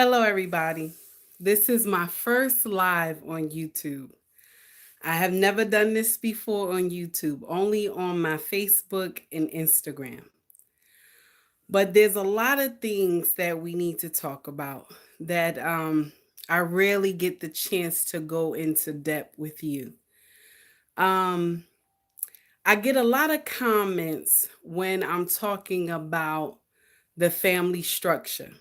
Hello, everybody. This is my first live on YouTube. I have never done this before on YouTube, only on my Facebook and Instagram. But there's a lot of things that we need to talk about that I rarely get the chance to go into depth with you. Um, I get a lot of comments when I'm talking about the family structure.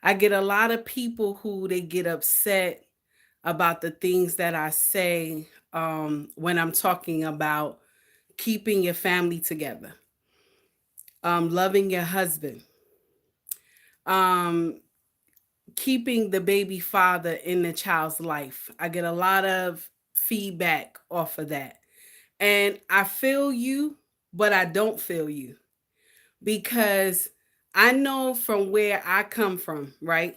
I get a lot of people who they get upset about the things that I say when I'm talking about keeping your family together, loving your husband, um, keeping the baby father in the child's life. I get a lot of feedback off of that. And I feel you, but I don't feel you because I know from where I come from, right?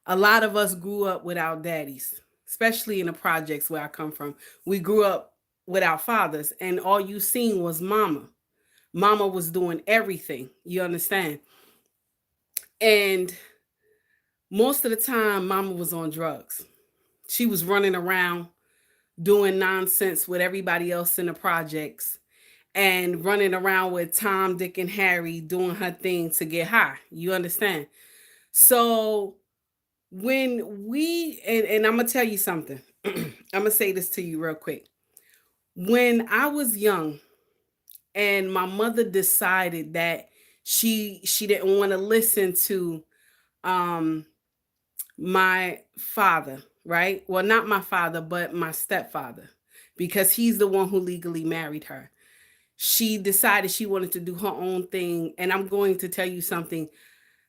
A lot of us grew up without daddies, especially in the projects where I come from. We grew up without fathers, and all you seen was mama. Mama was doing everything. You understand? And most of the time, mama was on drugs. She was running around doing nonsense with everybody else in the projects and running around with Tom, Dick, and Harry doing her thing to get high. You understand? So when and I'm gonna tell you something. I'm gonna say this to you real quick. When I was young and my mother decided that she didn't want to listen to um my father, right? Well, not my father, but my stepfather, because he's the one who legally married her. She decided she wanted to do her own thing, and I'm going to tell you something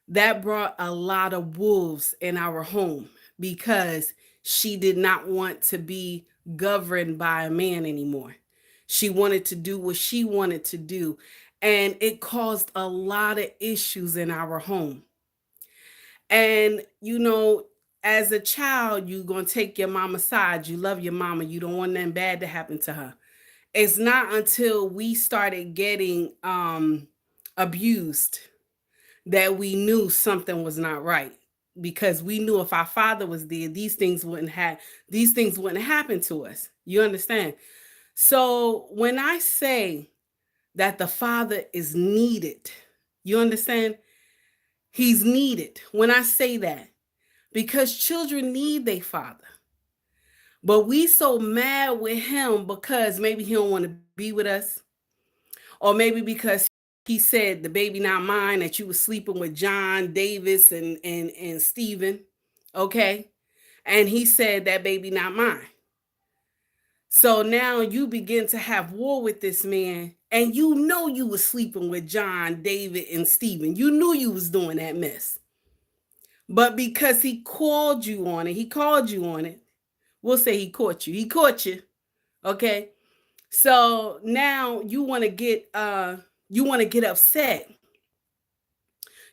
that brought a lot of wolves in our home because she did not want to be governed by a man anymore. She wanted to do what she wanted to do, and it caused a lot of issues in our home. And as a child, you're going to take your mama's side. You love your mama. You don't want nothing bad to happen to her. It's not until we started getting abused that we knew something was not right, because we knew if our father was there, these things wouldn't happen to us. You understand? So when I say that the father is needed, you understand? He's needed. When I say that, because children need their father. But we so mad with him because maybe he don't want to be with us, or maybe because he said the baby not mine, that you was sleeping with John Davis and Stephen, okay? And he said that baby not mine. So now you begin to have war with this man, and you know you was sleeping with John, David, and Stephen. You knew you was doing that mess. But because he called you on it, he called you on it. We'll say he caught you. He caught you. Okay. So now you want to get upset.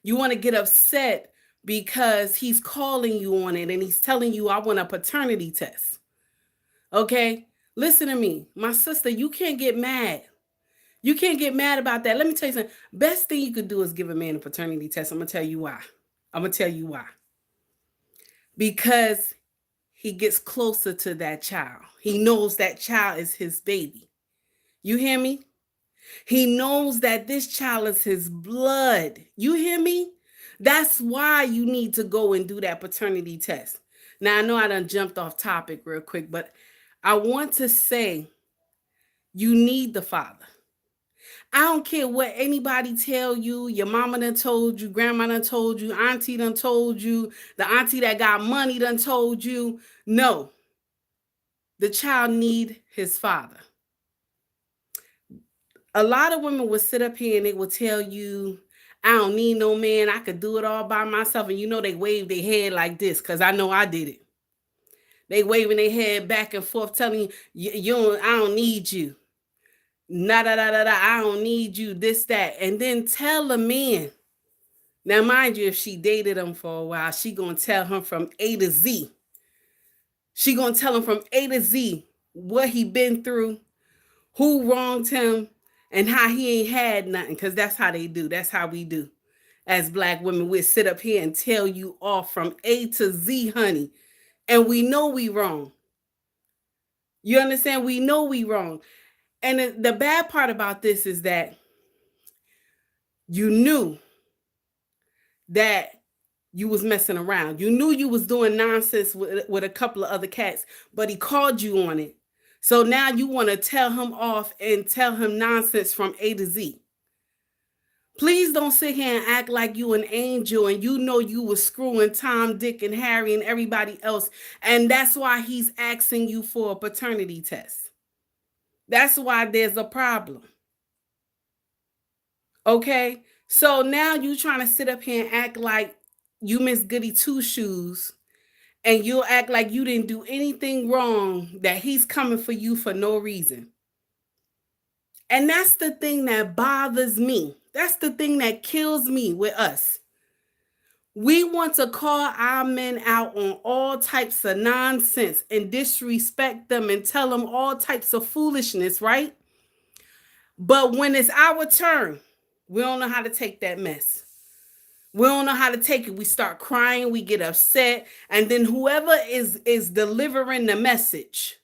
You want to get upset because he's calling you on it and he's telling you, I want a paternity test. Okay? Listen to me. My sister, you can't get mad. You can't get mad about that. Let me tell you something. Best thing you could do is give a man a paternity test. I'm going to tell you why. I'm going to tell you why. Because he gets closer to that child. He knows that child is his baby. You hear me? He knows that this child is his blood. You hear me? That's why you need to go and do that paternity test. Now, I know I done jumped off topic real quick, but I want to say you need the father. I don't care what anybody tell you. Your mama done told you, grandma done told you, auntie done told you, the auntie that got money done told you. No, the child need his father. A lot of women will sit up here and they will tell you, I don't need no man. I could do it all by myself. And they wave their head like this because I know I did it. They waving their head back and forth, telling you don't, I don't need you. Nah, da, da, da, da, I don't need you, this, that. And then tell a man. Now, mind you, if she dated him for a while, she going to tell him from A to Z. She going to tell him from A to Z what he been through, who wronged him, and how he ain't had nothing, because that's how they do. That's how we do. as black women. We'll sit up here and tell you off from A to Z, honey. And we know we wrong. You understand? We know we wrong. And the bad part about this is that you knew that you was messing around. You knew you was doing nonsense with a couple of other cats, but he called you on it. So now you want to tell him off and tell him nonsense from A to Z. Please don't sit here and act like you an angel and you know you was screwing Tom, Dick, and Harry and everybody else. And that's why he's asking you for a paternity test. That's why there's a problem. Okay? So now you trying to sit up here and act like you Miss Goody Two Shoes, and you'll act like you didn't do anything wrong, that he's coming for you for no reason. And that's the thing that bothers me. That's the thing that kills me with us. We want to call our men out on all types of nonsense and disrespect them and tell them all types of foolishness, right? But when it's our turn, we don't know how to take that mess. We don't know how to take it. We start crying, we get upset, and then whoever is delivering the message,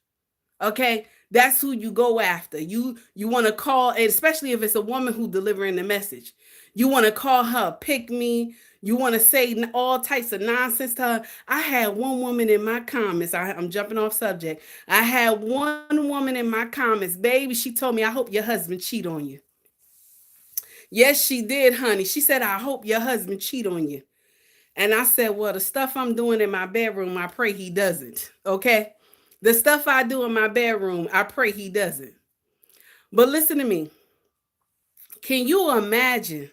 okay, that's who you go after. You want to call, and especially if it's a woman who delivering the message, you want to call her pick me. You want to say all types of nonsense to her. I had one woman in my comments. I'm jumping off subject. I had one woman in my comments, baby. She told me, I hope your husband cheat on you. Yes, she did, honey. She said, I hope your husband cheat on you. And I said, well, the stuff I'm doing in my bedroom, I pray he doesn't. Okay? The stuff I do in my bedroom, I pray he doesn't. But listen to me. Can you imagine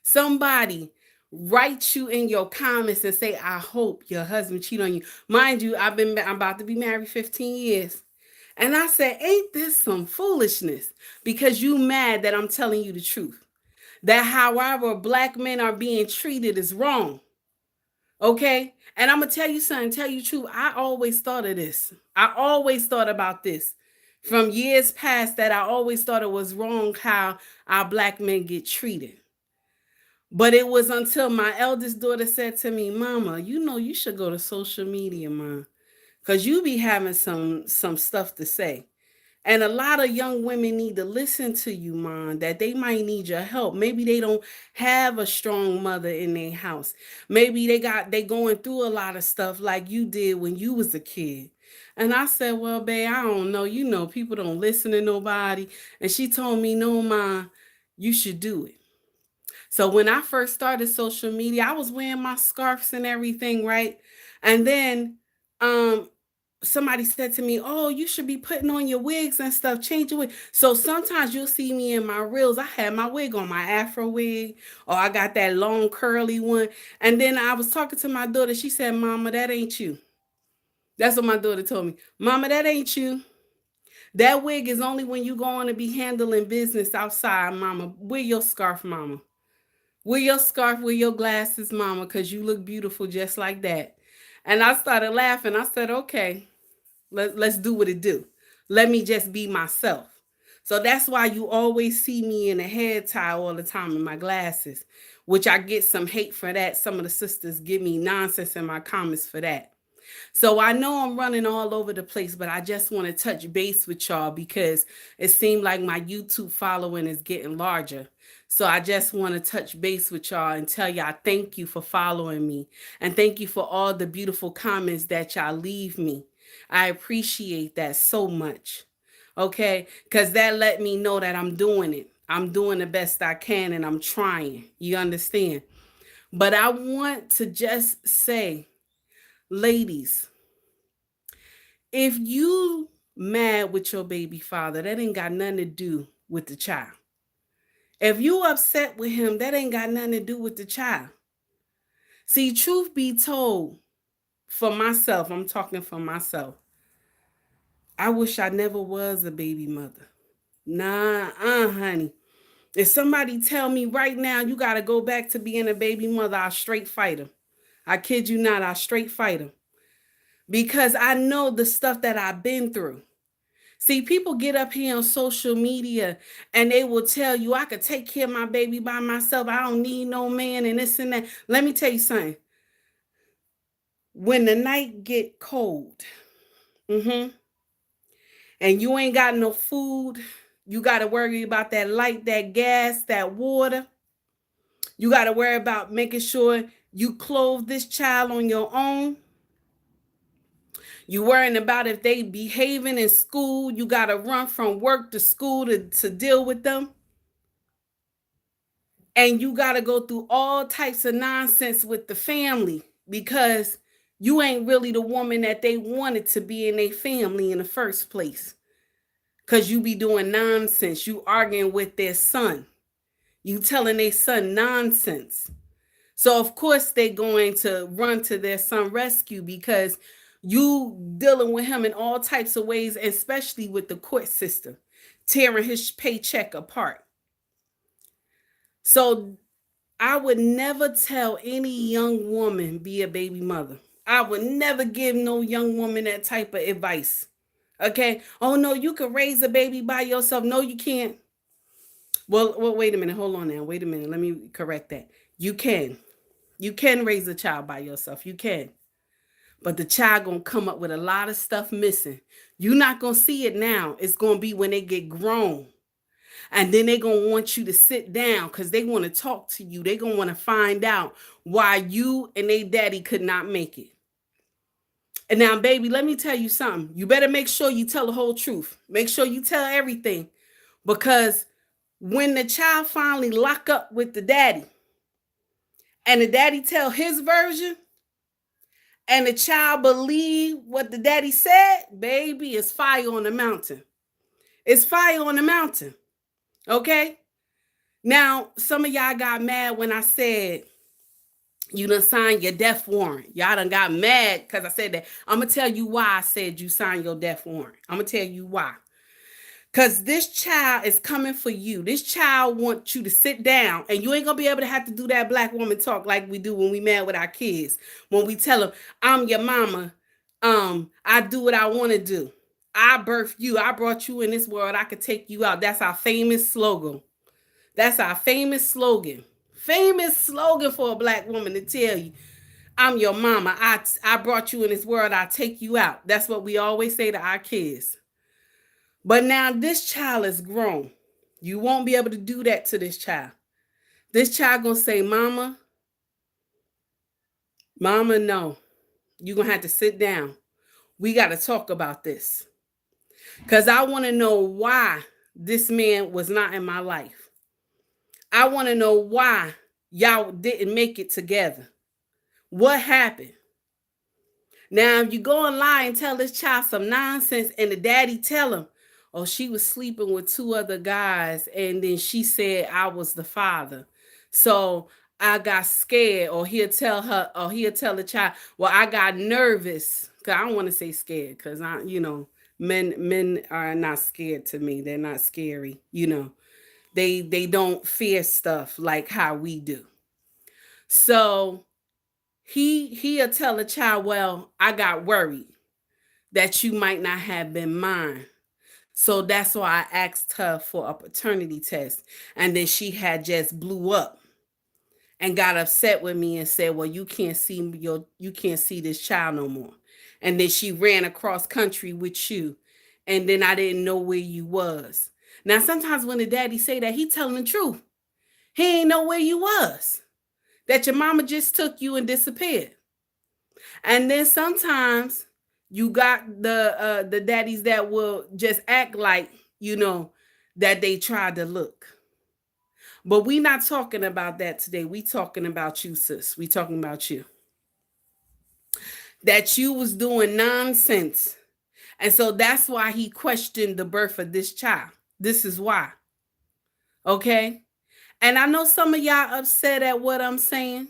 somebody write you in your comments and say, I hope your husband cheat on you? Mind you, I'm about to be married 15 years. And I said, ain't this some foolishness? Because you mad that I'm telling you the truth. That however black men are being treated is wrong. Okay? And I'm going to tell you something, tell you the truth. I always thought of this. I always thought about this. From years past, that I always thought it was wrong how our black men get treated. But it was until my eldest daughter said to me, Mama, you know you should go to social media, Mom, because you be having some stuff to say. And a lot of young women need to listen to you, Mom, that they might need your help. Maybe they don't have a strong mother in their house. Maybe they going through a lot of stuff like you did when you was a kid. And I said, well, babe, I don't know. You know, people don't listen to nobody. And she told me, no, Mom, you should do it. So when I first started social media, I was wearing my scarves and everything, right? And then somebody said to me, oh, you should be putting on your wigs and stuff, change your wig. So sometimes you'll see me in my reels. I had my wig on, my afro wig, or I got that long curly one. And then I was talking to my daughter. She said, Mama, that ain't you. That's what my daughter told me. Mama, that ain't you. That wig is only when you going to be handling business outside, Mama. Wear your scarf, Mama. Wear your scarf, wear your glasses, Mama, because you look beautiful just like that. And I started laughing. I said, okay, let's do what it do. Let me just be myself. So that's why you always see me in a head tie all the time in my glasses, which I get some hate for that. Some of the sisters give me nonsense in my comments for that. So I know I'm running all over the place, but I just want to touch base with y'all because it seemed like my YouTube following is getting larger. So I just want to touch base with y'all and tell y'all thank you for following me. And thank you for all the beautiful comments that y'all leave me. I appreciate that so much. Okay? Because that let me know that I'm doing it. I'm doing the best I can and I'm trying. You understand? But I want to just say, ladies, if you mad with your baby father, that ain't got nothing to do with the child. If you upset with him, that ain't got nothing to do with the child. See, truth be told, for myself, I'm talking for myself, I wish I never was a baby mother. Nah, honey. If somebody tell me right now you got to go back to being a baby mother, I'll straight fight them. I kid you not, I'll straight fight them. Because I know the stuff that I've been through. See, people get up here on social media and they will tell you, I could take care of my baby by myself. I don't need no man and this and that. Let me tell you something. When the night get cold, mhm, and you ain't got no food, you got to worry about that light, that gas, that water. You got to worry about making sure you clothe this child on your own. You worrying about if they behaving in school. You got to run from work to school to deal with them. And you got to go through all types of nonsense with the family because you ain't really the woman that they wanted to be in their family in the first place. Because you be doing nonsense. You arguing with their son. You telling their son nonsense. So of course they're going to run to their son rescue because you dealing with him in all types of ways, especially with the court system, tearing his paycheck apart. So I would never tell any young woman be a baby mother. I would never give no young woman that type of advice. Okay? Oh no, you can raise a baby by yourself. No, you can't. Well, wait a minute. Hold on now. Wait a minute. Let me correct that. You can. You can raise a child by yourself. You can. But the child gonna come up with a lot of stuff missing. You're not gonna see it now. It's gonna be when they get grown. And then they're going to want you to sit down because they want to talk to you. They're going to want to find out why you and they daddy could not make it. And now, baby, let me tell you something. You better make sure you tell the whole truth. Make sure you tell everything. Because when the child finally lock up with the daddy and the daddy tell his version and the child believe what the daddy said, baby, it's fire on the mountain. It's fire on the mountain. Okay? Now, some of y'all got mad when I said you done signed your death warrant. Y'all done got mad because I said that. I'm going to tell you why I said you signed your death warrant. I'm going to tell you why. Because this child is coming for you. This child wants you to sit down, and you ain't going to be able to have to do that black woman talk like we do when we mad with our kids. When we tell them, I'm your mama. I do what I want to do. I birthed you. I brought you in this world. I could take you out. That's our famous slogan. That's our famous slogan. Famous slogan for a black woman to tell you, I'm your mama. I brought you in this world. I'll take you out. That's what we always say to our kids. But now this child is grown. You won't be able to do that to this child. This child gonna say, Mama, no. You're gonna have to sit down. We got to talk about this. Because I want to know why this man was not in my life. I want to know why y'all didn't make it together. What happened? Now, if you go and lie and tell this child some nonsense and the daddy tell him, oh, she was sleeping with two other guys and then she said I was the father. So I got scared, or he'll tell the child, well, I got nervous. Cause I don't want to say scared because men are not scared to me. They're not scary, They don't fear stuff like how we do. So he'll tell a child, well, I got worried that you might not have been mine. So that's why I asked her for a paternity test. And then she had just blew up and got upset with me and said, well, you can't see this child no more. And then she ran across country with you. And then I didn't know where you was. Now, sometimes when the daddy say that, he telling the truth. He ain't know where you was. That your mama just took you and disappeared. And then sometimes you got the daddies that will just act like, that they tried to look. But we not talking about that today. We talking about you, sis. We talking about you. That you was doing nonsense. And so that's why he questioned the birth of this child. This is why. Okay? And I know some of y'all upset at what I'm saying.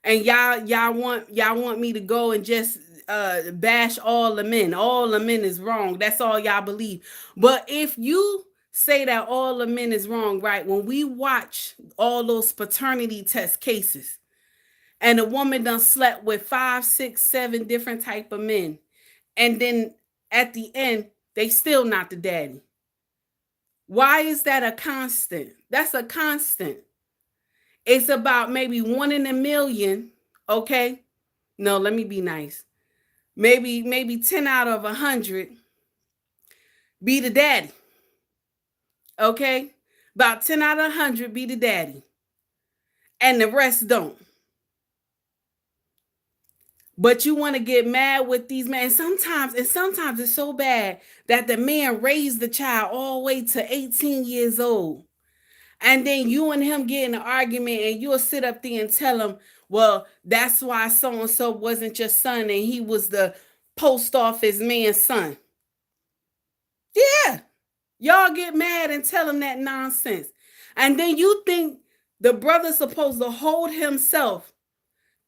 And y'all want me to go and just bash all the men. All the men is wrong. That's all y'all believe. But if you say that all the men is wrong, right? When we watch all those paternity test cases, and a woman done slept with 5, 6, 7 different type of men, and then at the end, They still not the daddy. Why is that a constant? That's a constant. It's about maybe 1 in a million, okay? No, let me be nice. Maybe 10 out of 100 be the daddy. Okay? About 10 out of 100 be the daddy. And the rest don't. But you want to get mad with these men. Sometimes it's so bad that the man raised the child all the way to 18 years old. And then you and him get in an argument and you'll sit up there and tell him, well, that's why so-and-so wasn't your son and he was the post office man's son. Yeah. Y'all get mad and tell him that nonsense. And then you think the brother's supposed to hold himself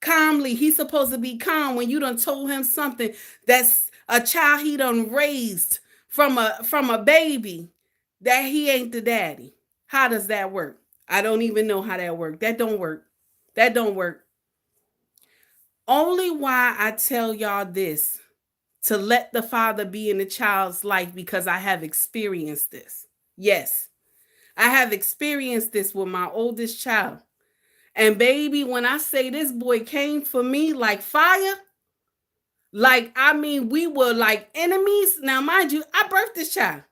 calmly. He's supposed to be calm when you done told him something that's a child he done raised from a baby, that he ain't the daddy. How does that work? I don't even know how that works. That don't work. That don't work. Only why I tell y'all this, to let the father be in the child's life, because I have experienced this. Yes, I have experienced this with my oldest child. And baby, when I say this boy came for me like fire, like, I mean, we were like enemies. Now, mind you, I birthed this child,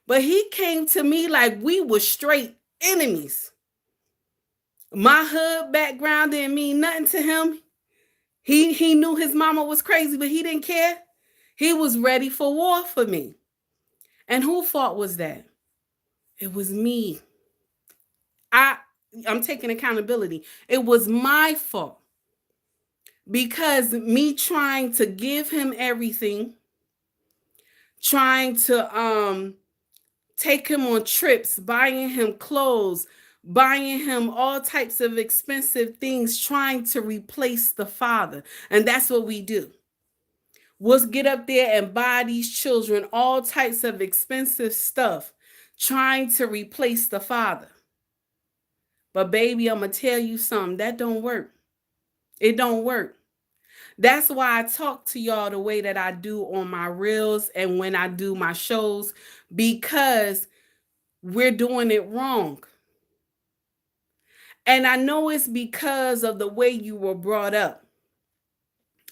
but he came to me like we were straight enemies. My hood background didn't mean nothing to him. He knew his mama was crazy, but he didn't care. He was ready for war for me. And whose fault was that? It was me. I'm taking accountability. It was my fault. Because me trying to give him everything, trying to take him on trips, buying him clothes, buying him all types of expensive things, trying to replace the father. And that's what we do. We'll get up there and buy these children all types of expensive stuff, trying to replace the father. But baby, I'm going to tell you something. That don't work. It don't work. That's why I talk to y'all the way that I do on my reels and when I do my shows, because we're doing it wrong. And I know it's because of the way you were brought up.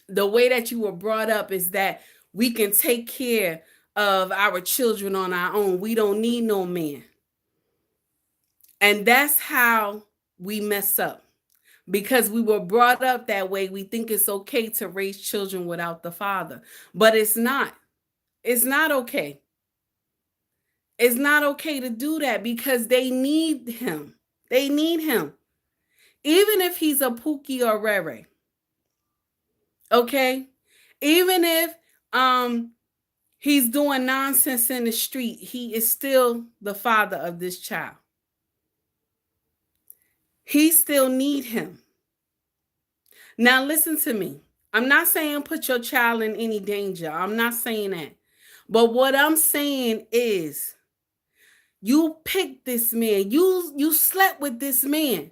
The way that you were brought up is that we can take care of our children on our own. We don't need no man. And that's how we mess up. Because we were brought up that way, we think it's okay to raise children without the father. But it's not. It's not okay. It's not okay to do that, because they need him. They need him. Even if he's a Pookie or Rere. Okay? Even if he's doing nonsense in the street, he is still the father of this child. He still need him. Now listen to me. I'm not saying put your child in any danger. I'm not saying that. But what I'm saying is, you picked this man. You slept with this man.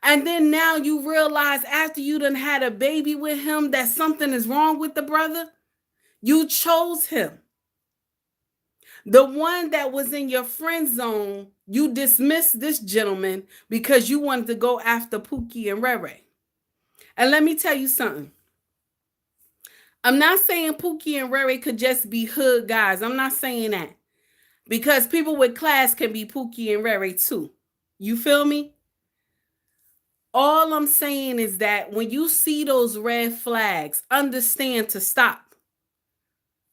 And then now you realize after you done had a baby with him that something is wrong with the brother. You chose him. The one that was in your friend zone, you dismissed this gentleman because you wanted to go after Pookie and Rere. And let me tell you something. I'm not saying Pookie and Rere could just be hood guys. I'm not saying that. Because people with class can be Pookie and Rere too. You feel me? All I'm saying is that when you see those red flags, understand to stop.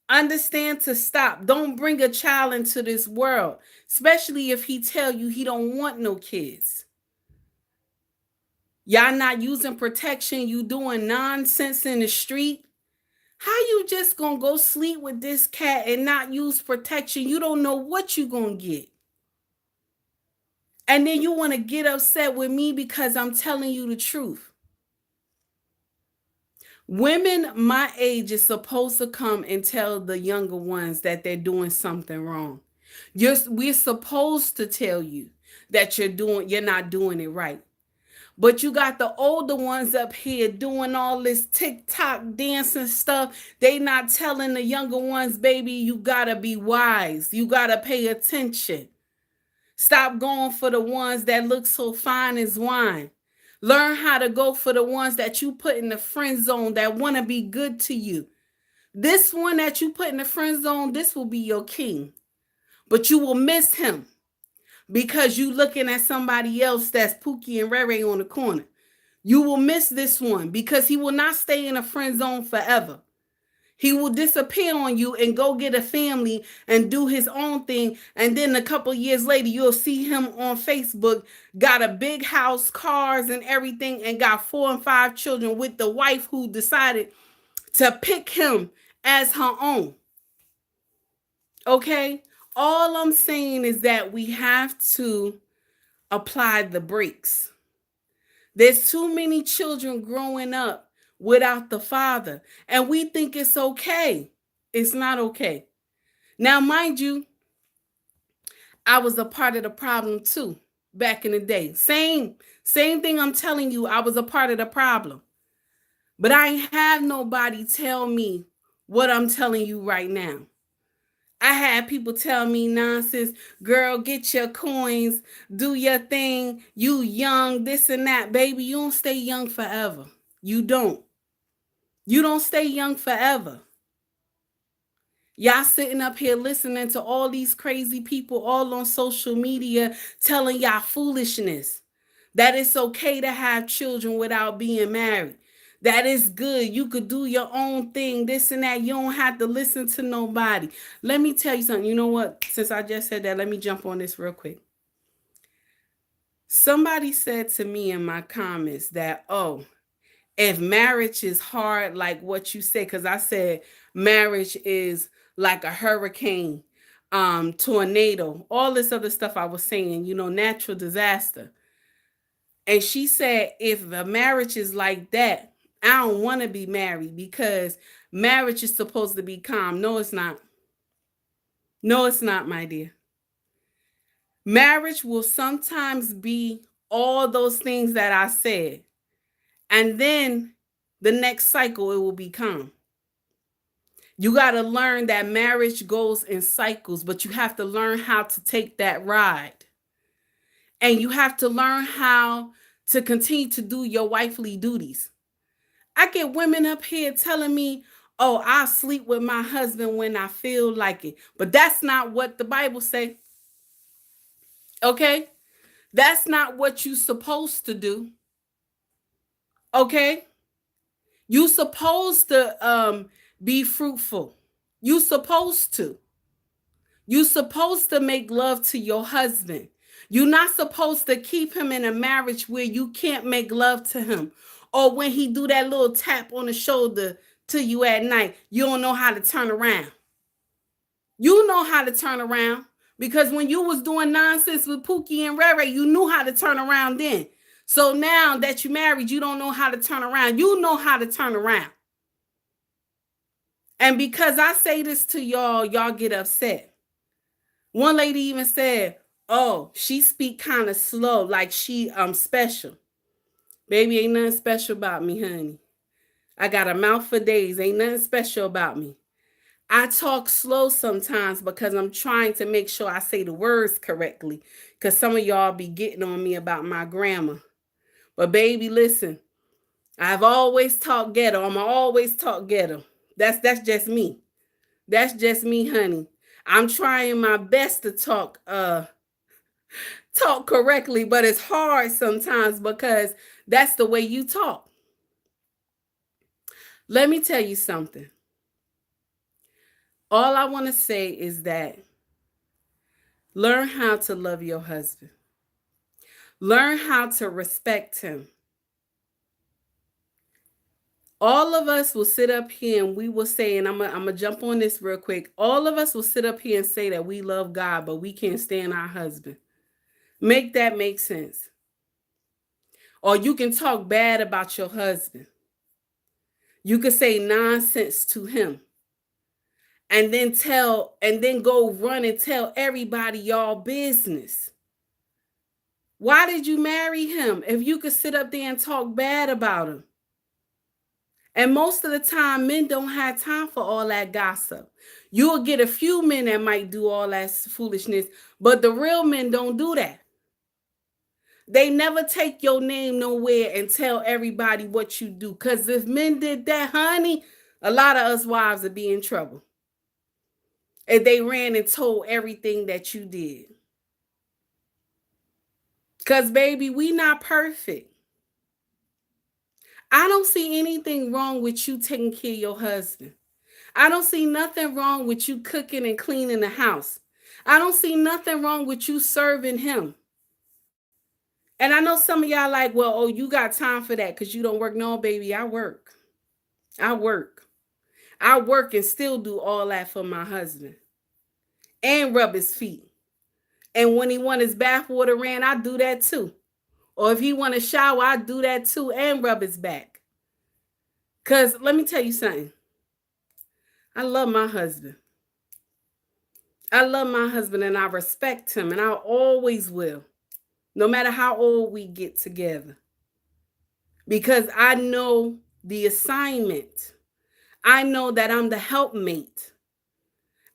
Understand to stop. Don't bring a child into this world, especially if he tell you he don't want no kids. Y'all not using protection. You doing nonsense in the street. How you just gonna go sleep with this cat and not use protection? You don't know what you gonna get. And then you want to get upset with me because I'm telling you the truth. Women my age is supposed to come and tell the younger ones that they're doing something wrong. We're supposed to tell you that you're not doing it right. But you got the older ones up here doing all this TikTok dancing stuff. They not telling the younger ones, baby, you gotta be wise. You gotta pay attention. Stop going for the ones that look so fine as wine. Learn how to go for the ones that you put in the friend zone that want to be good to you. This one that you put in the friend zone, this will be your king. But you will miss him because you looking at somebody else that's Pookie and Ray Ray on the corner. You will miss this one because he will not stay in a friend zone forever. He will disappear on you and go get a family and do his own thing. And then a couple years later, you'll see him on Facebook, got a big house, cars, and everything, and got 4 and 5 children with the wife who decided to pick him as her own. Okay? All I'm saying is that we have to apply the brakes. There's too many children growing up without the father, and we think it's okay. It's not okay. Now, mind you, I was a part of the problem too back in the day. Same thing I'm telling you, I was a part of the problem. But I ain't have nobody tell me what I'm telling you right now. I had people tell me nonsense, girl, get your coins, do your thing, you young, this and that. Baby, you don't stay young forever. You don't. You don't stay young forever. Y'all sitting up here listening to all these crazy people all on social media telling y'all foolishness. That it's okay to have children without being married. That is good. You could do your own thing, this and that. You don't have to listen to nobody. Let me tell you something. You know what? Since I just said that, let me jump on this real quick. Somebody said to me in my comments that, oh, if marriage is hard, like what you said, because I said marriage is like a hurricane, tornado, all this other stuff I was saying, natural disaster. And she said, if the marriage is like that, I don't want to be married because marriage is supposed to be calm. No, it's not. No, it's not, my dear. Marriage will sometimes be all those things that I said. And then the next cycle, it will be calm. You got to learn that marriage goes in cycles, but you have to learn how to take that ride. And you have to learn how to continue to do your wifely duties. I get women up here telling me, oh, I'll sleep with my husband when I feel like it. But that's not what the Bible say. Okay? That's not what you're supposed to do. Okay? You're supposed to be fruitful. You're supposed to. You're supposed to make love to your husband. You're not supposed to keep him in a marriage where you can't make love to him. Or when he do that little tap on the shoulder to you at night, you don't know how to turn around. You know how to turn around because when you was doing nonsense with Pookie and Ray Ray, you knew how to turn around then. So now that you married, you don't know how to turn around. You know how to turn around. And because I say this to y'all, y'all get upset. One lady even said, oh, she speak kind of slow, like she special. Baby, ain't nothing special about me, honey. I got a mouth for days. Ain't nothing special about me. I talk slow sometimes because I'm trying to make sure I say the words correctly. Because some of y'all be getting on me about my grammar. But baby, listen, I've always talked ghetto. I'ma always talk ghetto. That's just me. That's just me, honey. I'm trying my best to talk correctly, but it's hard sometimes because that's the way you talk. Let me tell you something. All I want to say is that learn how to love your husband. Learn how to respect him. All of us will sit up here and we will say, and I'm going to jump on this real quick. All of us will sit up here and say that we love God, but we can't stand our husband. Make that make sense. Or you can talk bad about your husband. You could say nonsense to him. And then go run and tell everybody y'all business. Why did you marry him if you could sit up there and talk bad about him? And most of the time, men don't have time for all that gossip. You'll get a few men that might do all that foolishness, but the real men don't do that. They never take your name nowhere and tell everybody what you do. Because if men did that, honey, a lot of us wives would be in trouble. If they ran and told everything that you did. Because, baby, we not perfect. I don't see anything wrong with you taking care of your husband. I don't see nothing wrong with you cooking and cleaning the house. I don't see nothing wrong with you serving him. And I know some of y'all like, well, oh, you got time for that because you don't work. No, baby, I work. I work. I work and still do all that for my husband. And rub his feet. And when he want his bath water ran, I do that too. Or if he want to shower, I do that too and rub his back. Because let me tell you something. I love my husband. I love my husband and I respect him and I always will. No matter how old we get together. Because I know the assignment. I know that I'm the helpmate.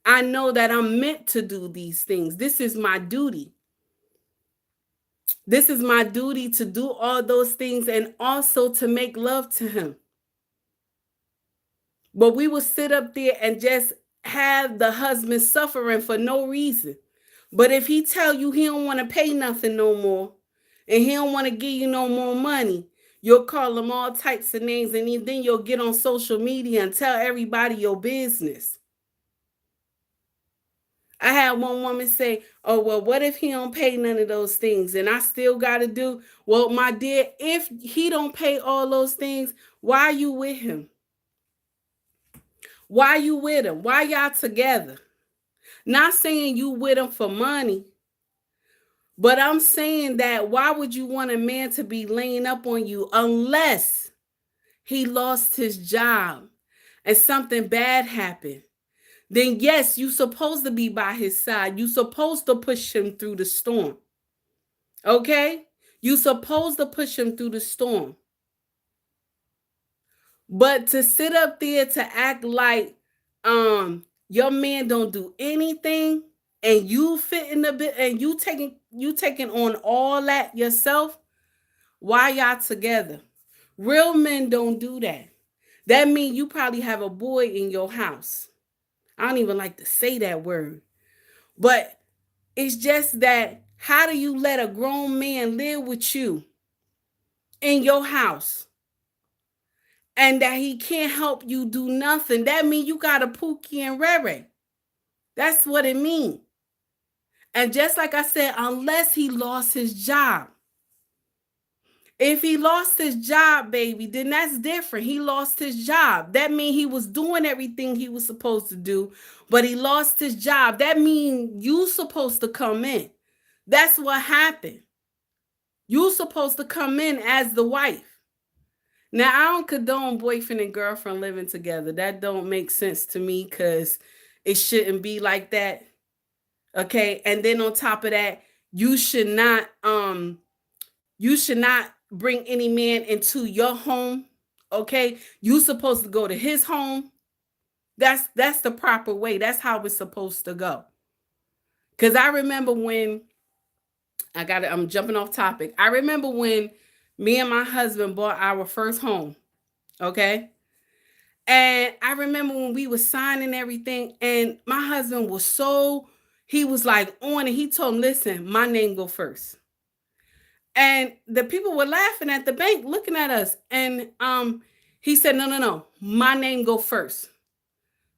I know that I'm meant to do these things. This is my duty. This is my duty to do all those things and also to make love to him. But we will sit up there and just have the husband suffering for no reason. But if he tell you he don't want to pay nothing no more, and he don't want to give you no more money, you'll call him all types of names, and then you'll get on social media and tell everybody your business. I had one woman say, oh, well, what if he don't pay none of those things? And I still got to do, well, my dear, if he don't pay all those things, why are you with him? Why you with him? Why y'all together? Not saying you with him for money, but I'm saying that why would you want a man to be laying up on you unless he lost his job and something bad happened? Then yes, you're supposed to be by his side. You're supposed to push him through the storm. Okay? You're supposed to push him through the storm. But to sit up there to act like your man don't do anything and you fit in the bit and you taking on all that yourself, why y'all together? Real men don't do that. That means you probably have a boy in your house. I don't even like to say that word. But it's just that how do you let a grown man live with you in your house and that he can't help you do nothing? That means you got a Pookie and Rere. That's what it means. And just like I said, unless he lost his job. If he lost his job, baby, then that's different. He lost his job. That means he was doing everything he was supposed to do, but he lost his job. That means you supposed to come in. That's what happened. You supposed to come in as the wife. Now, I don't condone boyfriend and girlfriend living together. That don't make sense to me because it shouldn't be like that. Okay. And then on top of that, you should not bring any man into your home. Okay. You supposed to go to his home. That's the proper way. That's how it's supposed to go. Because I remember when I'm jumping off topic. I remember when me and my husband bought our first home. Okay. And I remember when we were signing everything, and my husband was he was like on it. He told him, listen, my name go first. And the people were laughing at the bank, looking at us. And he said, no, my name go first.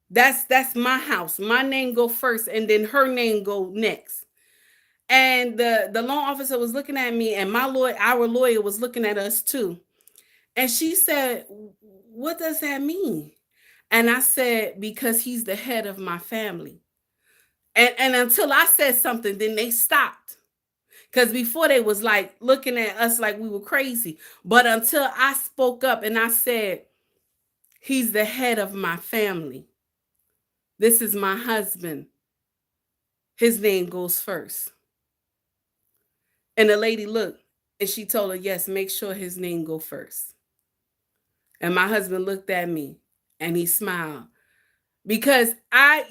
That's my house. My name go first, and then her name go next. And the loan officer was looking at me, and our lawyer was looking at us too. And she said, what does that mean? And I said, because he's the head of my family. And until I said something, then they stopped. Because before they was like looking at us like we were crazy. But until I spoke up and I said, he's the head of my family. This is my husband. His name goes first. And the lady looked and she told her, yes, make sure his name go first. And my husband looked at me and he smiled. Because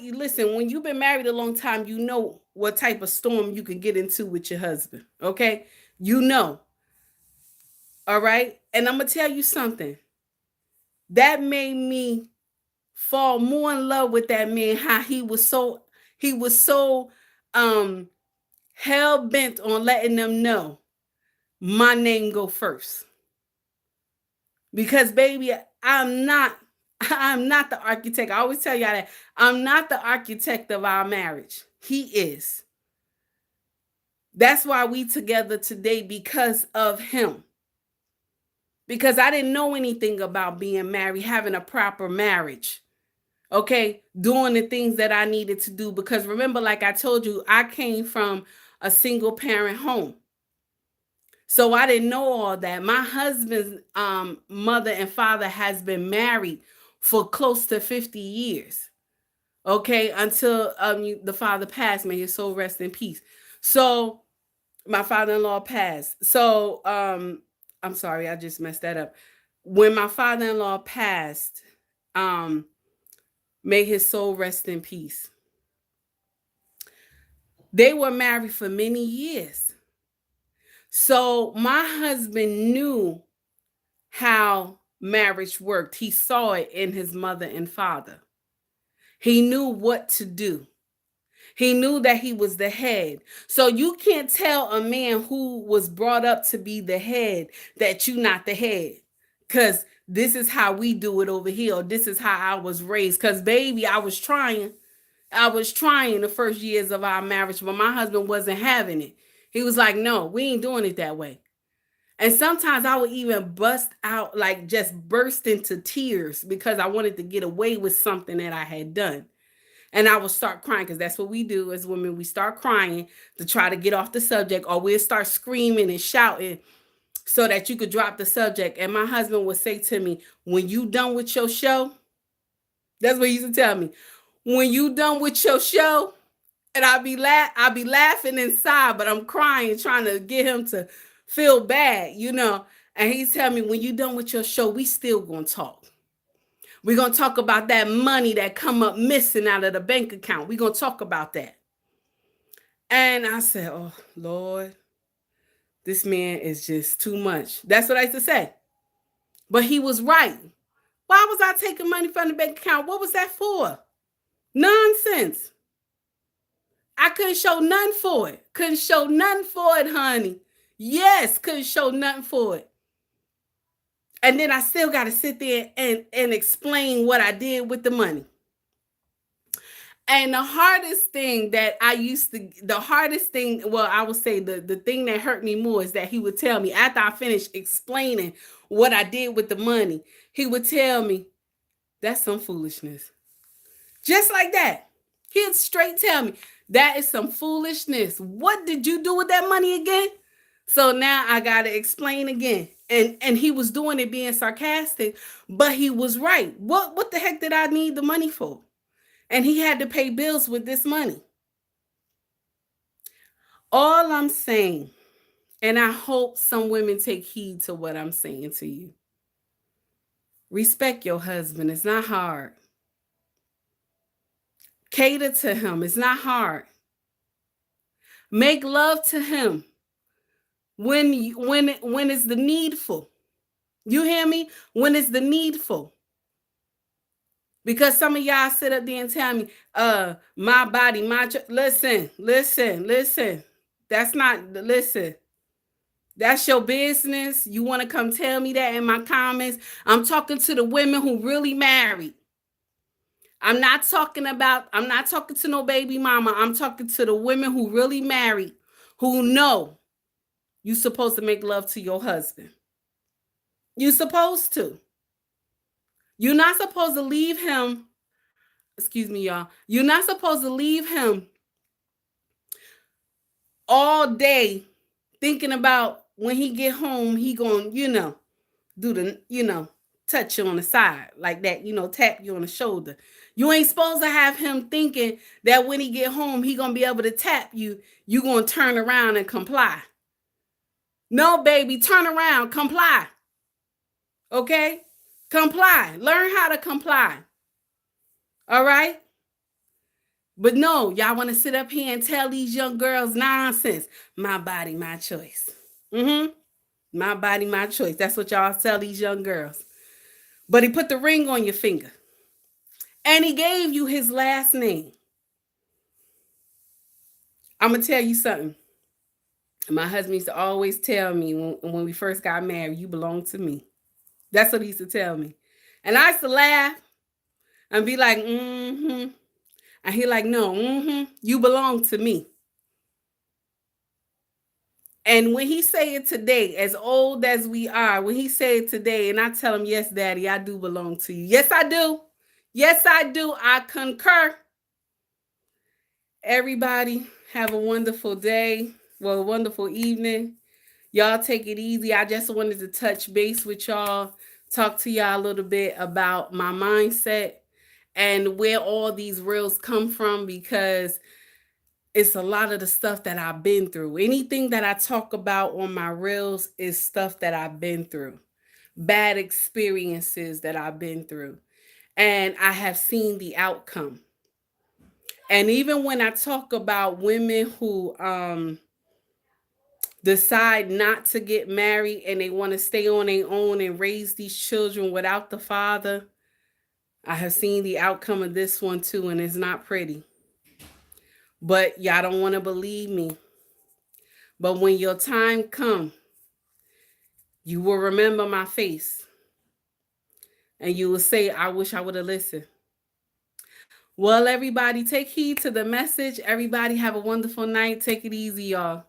listen, when you've been married a long time, you know what type of storm you can get into with your husband. Okay. You know. All right. And I'm going to tell you something that made me fall more in love with that man. How he was so um hell bent on letting them know my name go first. Because baby, I'm not I'm not the architect. I always tell y'all that I'm not the architect of our marriage. He is. That's why we together today, because of him. Because I didn't know anything about being married, having a proper marriage. Okay, doing the things that I needed to do. Because remember, like I told you, I came from a single parent home. So I didn't know all that. My husband's mother and father has been married for close to 50 years. Okay, until the father passed, may his soul rest in peace. So my father-in-law passed. So I'm sorry, I just messed that up. When my father-in-law passed, may his soul rest in peace. They were married for many years. So my husband knew how marriage worked. He saw it in his mother and father. He knew what to do. He knew that he was the head. So you can't tell a man who was brought up to be the head that you not the head. Because this is how we do it over here. Or this is how I was raised. Because baby, I was trying the first years of our marriage, but my husband wasn't having it. He was like, no, we ain't doing it that way. And sometimes I would even bust out, like just burst into tears because I wanted to get away with something that I had done. And I would start crying because that's what we do as women. We start crying to try to get off the subject, or we'll start screaming and shouting so that you could drop the subject. And my husband would say to me, when you done with your show, that's what he used to tell me. When you done with your show, and I'll be laughing inside, but I'm crying, trying to get him to feel bad, And he's telling me, when you done with your show, we still gonna talk. We're gonna talk about that money that come up missing out of the bank account. We're gonna talk about that. And I said, oh Lord, this man is just too much. That's what I used to say. But he was right. Why was I taking money from the bank account? What was that for? Nonsense. I couldn't show none for it. Couldn't show nothing for it, honey. Yes, couldn't show nothing for it. And then I still got to sit there and explain what I did with the money. And the hardest thing, well, I would say the thing that hurt me more is that he would tell me, after I finished explaining what I did with the money, he would tell me, that's some foolishness. Just like that. He'd straight tell me, that is some foolishness. What did you do with that money again? So now I got to explain again. And he was doing it being sarcastic, but he was right. What the heck did I need the money for? And he had to pay bills with this money. All I'm saying, and I hope some women take heed to what I'm saying to you. Respect your husband. It's not hard. Cater to him. It's not hard. Make love to him when it's the needful. You hear me? When it's the needful. Because some of y'all sit up there and tell me, my body, listen. Listen. That's your business. You want to come tell me that in my comments? I'm talking to the women who really married. I'm not talking to no baby mama. I'm talking to the women who really married, who know you're supposed to make love to your husband. You're supposed to. You're not supposed to leave him. Excuse me, y'all. You're not supposed to leave him all day thinking about when he get home, he gonna, do the, touch you on the side like that, tap you on the shoulder. You ain't supposed to have him thinking that when he get home, he gonna be able to tap you. You gonna turn around and comply. No, baby, turn around, comply. Okay? Comply. Learn how to comply. All right? But no, y'all want to sit up here and tell these young girls nonsense. My body, my choice. Mm-hmm. My body, my choice. That's what y'all tell these young girls. But he put the ring on your finger. And he gave you his last name. I'm going to tell you something. My husband used to always tell me when we first got married, you belong to me. That's what he used to tell me. And I used to laugh and be like, mm-hmm. And he like, no, mm-hmm, you belong to me. And when he say it today, as old as we are, when he say it today, and I tell him, yes, daddy, I do belong to you. Yes, I do. Yes, I do. I concur. Everybody have a wonderful day. Well, a wonderful evening. Y'all take it easy. I just wanted to touch base with y'all, talk to y'all a little bit about my mindset and where all these reels come from, because it's a lot of the stuff that I've been through. Anything that I talk about on my reels is stuff that I've been through, bad experiences that I've been through, and I have seen the outcome. And even when I talk about women who decide not to get married and they want to stay on their own and raise these children without the father, I have seen the outcome of this one too, and it's not pretty. But y'all don't want to believe me. But when your time come, you will remember my face and you will say, I wish I would have listened. Well, everybody, take heed to the message. Everybody have a wonderful night. Take it easy, y'all.